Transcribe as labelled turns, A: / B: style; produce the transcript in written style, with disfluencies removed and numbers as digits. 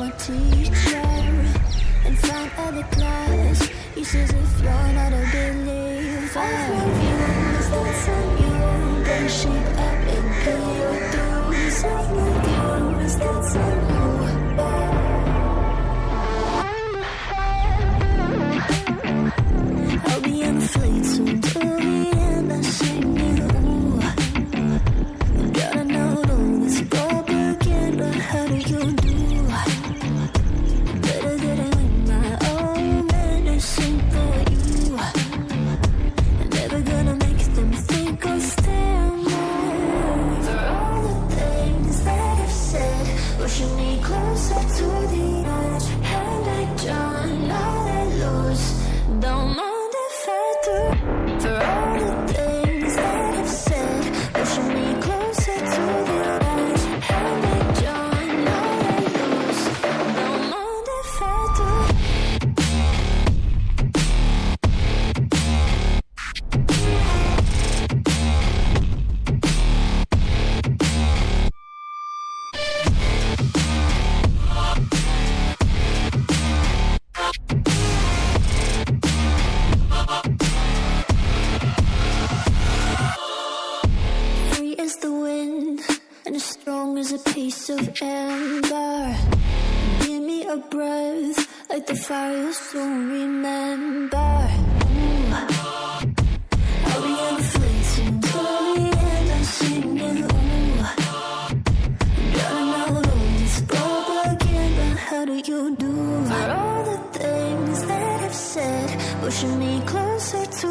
A: my teacher and find other class. He says if you're not a believer, I love you, that's on you. Then shape up and pay your dues. I love you, that's on you. I'll be on the flight soon to the end. I sing you. Gotta know all this propaganda. How do you do? Better get it with my own medicine for you. Never gonna make them think I'll stand more. For all the things that I've said, pushing me closer to the edge. And I don't know that lose. Don't mind if I do. For all the things that I've said, pushing me closer to the edge. And I don't know that lose. Don't mind if I do. Free as the wind and as strong as a piece of amber. Give me a breath like the fire you'll soon remember. Ooh. I'll be on the fleet soon to the end. I'm singing. Ooh. Gotta know all this propaganda. How do you do? For all the things that I've said, pushing me closer to